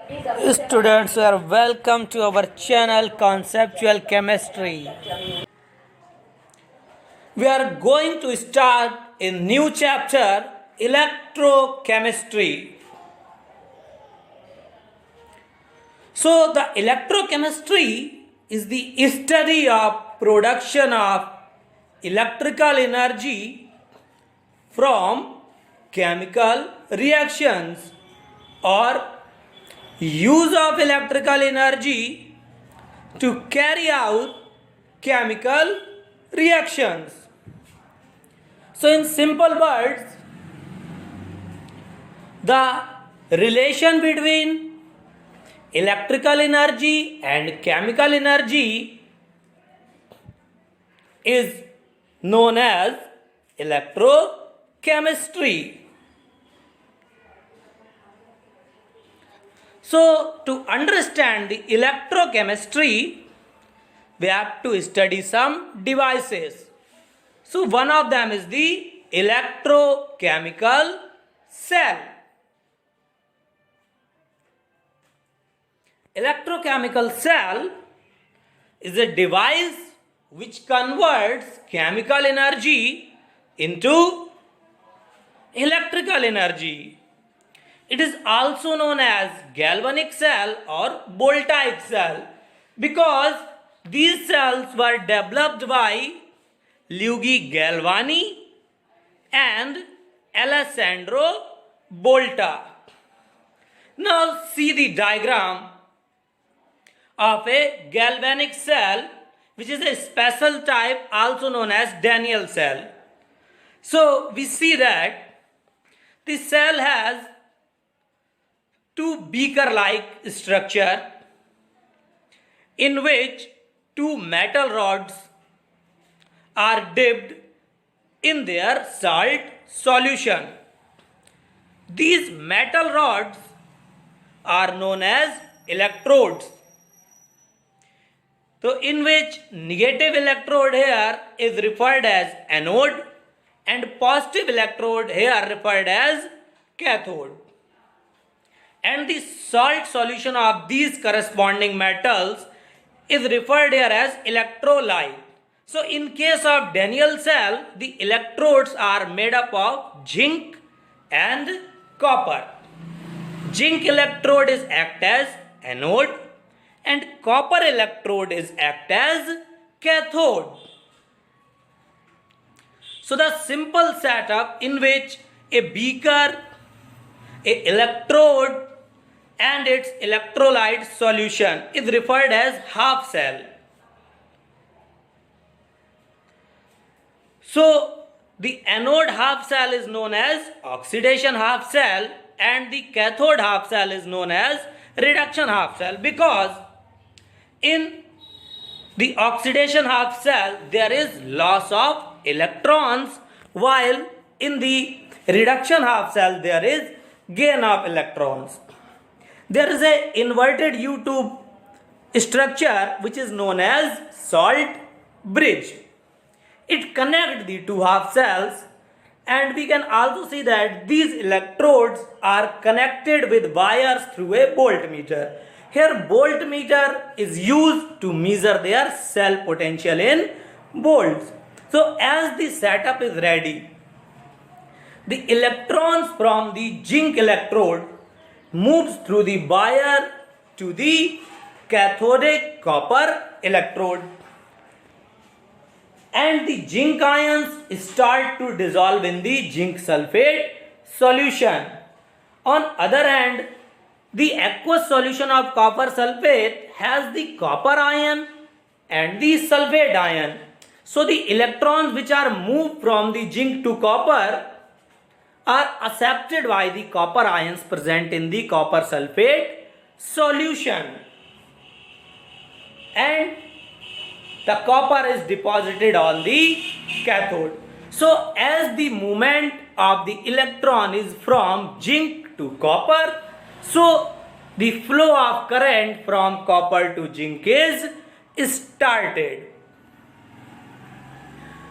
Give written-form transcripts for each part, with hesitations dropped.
Students, you are welcome to our channel Conceptual Chemistry. We are going to start a new chapter, Electrochemistry. So, the electrochemistry is the study of production of electrical energy from chemical reactions or use of electrical energy to carry out chemical reactions. So, in simple words, the relation between electrical energy and chemical energy is known as electrochemistry. So, to understand the electrochemistry, we have to study some devices. So, one of them is the electrochemical cell. Electrochemical cell is a device which converts chemical energy into electrical energy. It is also known as galvanic cell or voltaic cell because these cells were developed by Luigi Galvani and Alessandro Volta. Now see the diagram of a galvanic cell, which is a special type also known as Daniell cell. So we see that the cell has two beaker-like structure in which two metal rods are dipped in their salt solution. These metal rods are known as electrodes. So, in which negative electrode here is referred as anode and positive electrode here referred as cathode. And the salt solution of these corresponding metals is referred here as electrolyte. So, in case of Daniell cell, the electrodes are made up of zinc and copper. Zinc electrode is act as anode and copper electrode is act as cathode. So, the simple setup in which a beaker, a electrode and its electrolyte solution is referred as half cell. So, the anode half cell is known as oxidation half cell and the cathode half cell is known as reduction half cell because in the oxidation half cell there is loss of electrons while in the reduction half cell there is gain of electrons. There is a inverted U-tube structure which is known as salt bridge. It connects the two half cells and we can also see that these electrodes are connected with wires through a voltmeter. Here voltmeter is used to measure their cell potential in volts. So as the setup is ready, the electrons from the zinc electrode moves through the wire to the cathodic copper electrode and the zinc ions start to dissolve in the zinc sulfate solution. On other hand, the aqueous solution of copper sulfate has the copper ion and the sulfate ion. So the electrons which are moved from the zinc to copper are accepted by the copper ions present in the copper sulfate solution and the copper is deposited on the cathode. So as the movement of the electron is from zinc to copper, so the flow of current from copper to zinc is started.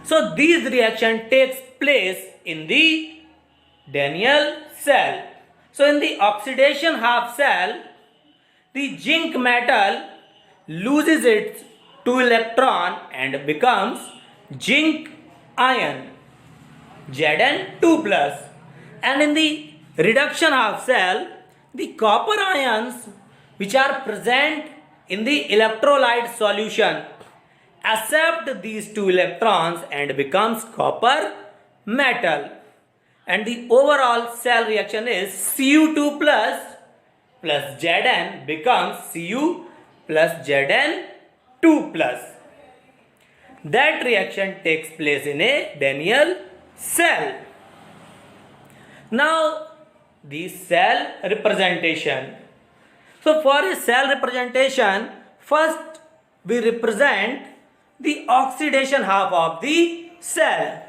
So these reaction takes place in the Daniell cell. So in the oxidation half cell, the zinc metal loses its 2 electron and becomes zinc ion Zn2 plus. And in the reduction half cell, the copper ions which are present in the electrolyte solution accept these 2 electrons and becomes copper metal. And the overall cell reaction is Cu2 plus Zn becomes Cu plus Zn2 plus. That reaction takes place in a Daniell cell. Now the cell representation. So for a cell representation, first we represent the oxidation half of the cell.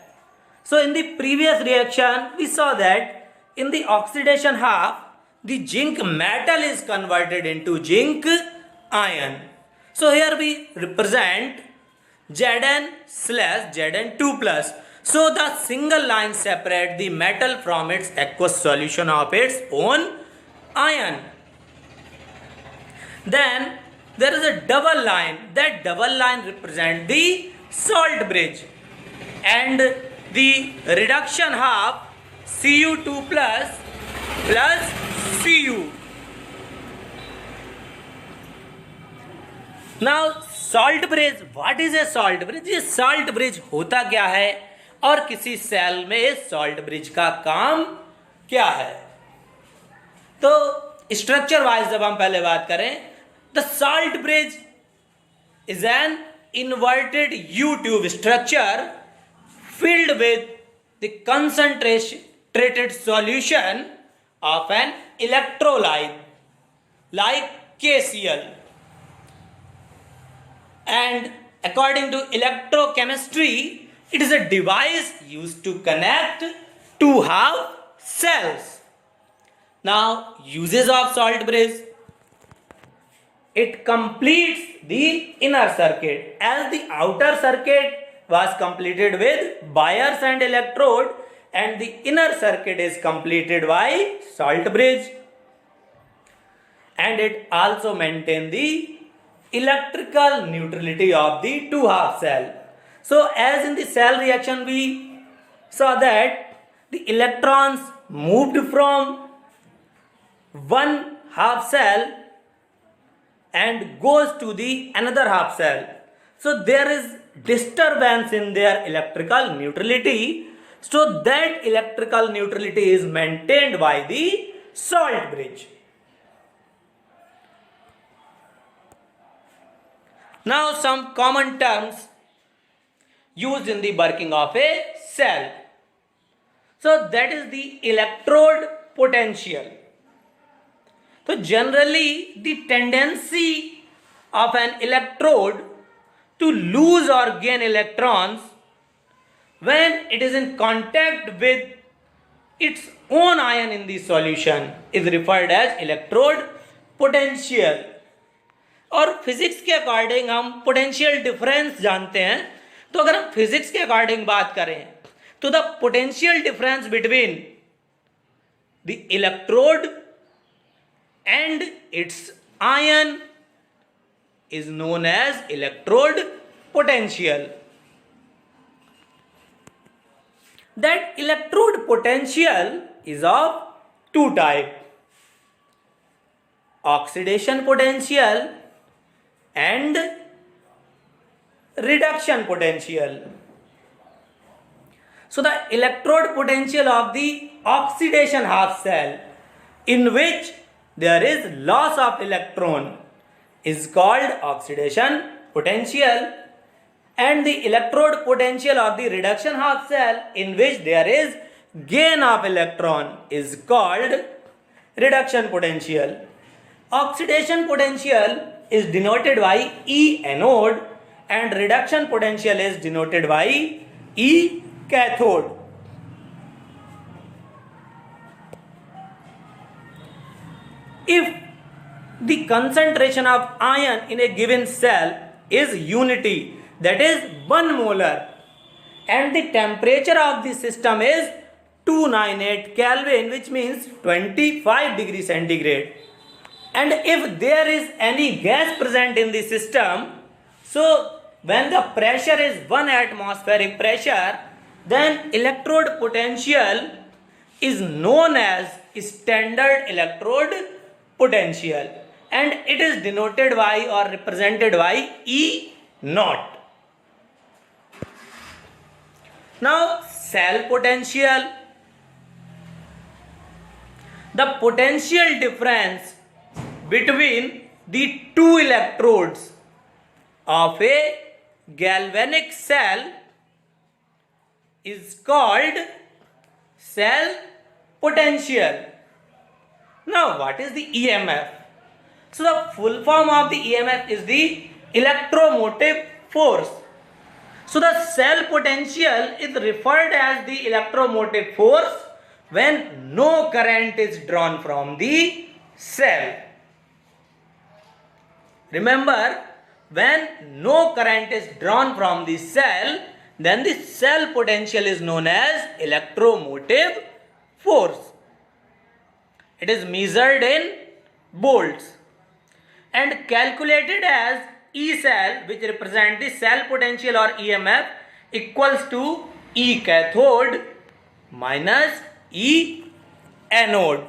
So in the previous reaction we saw that in the oxidation half the zinc metal is converted into zinc ion. So here we represent Zn slash Zn2 plus. So the single line separates the metal from its aqueous solution of its own ion. Then there is a double line. That double line represents the salt bridge. And the reduction half Cu2 plus Cu. Now salt bridge, what is a salt bridge? ये salt bridge होता क्या है और किसी cell में salt bridge का काम क्या है? तो स्ट्रक्चर वाइज जब हम पहले बात करें, the salt bridge is an inverted U-tube structure filled with the concentrated solution of an electrolyte like KCl. And according to electrochemistry, it is a device used to connect two half cells. Now, uses of salt bridge. It completes the inner circuit, as the outer circuit was completed with bias and electrode, and the inner circuit is completed by salt bridge. And it also maintains the electrical neutrality of the two half cell. So as in the cell reaction we saw that the electrons moved from one half cell and goes to the another half cell. So there is disturbance in their electrical neutrality. So that electrical neutrality is maintained by the salt bridge. Now some common terms used in the working of a cell. So that is the electrode potential. So generally the tendency of an electrode to lose or gain electrons when it is in contact with its own ion in the solution is referred as electrode potential. और physics के according हम potential difference जानते हैं, तो अगर हम physics के according बात करें तो the potential difference between the electrode and it's ion is known as electrode potential. That electrode potential is of two types: oxidation potential and reduction potential. So the electrode potential of the oxidation half cell, in which there is loss of electron, is called oxidation potential, and the electrode potential of the reduction half cell, in which there is gain of electron, is called reduction potential. Oxidation potential is denoted by E anode and reduction potential is denoted by E cathode. If the concentration of ion in a given cell is unity, that is 1 molar, and the temperature of the system is 298 Kelvin, which means 25 degrees centigrade. And if there is any gas present in the system, so when the pressure is 1 atmospheric pressure, then electrode potential is known as standard electrode potential, and it is denoted by or represented by E naught. Now cell potential. The potential difference between the two electrodes of a galvanic cell is called cell potential. Now what is the EMF? So the full form of the EMF is the electromotive force. So the cell potential is referred as the electromotive force when no current is drawn from the cell. Remember, when no current is drawn from the cell, then the cell potential is known as electromotive force. It is measured in volts and calculated as E cell, which represent the cell potential or EMF, equals to E cathode minus E anode.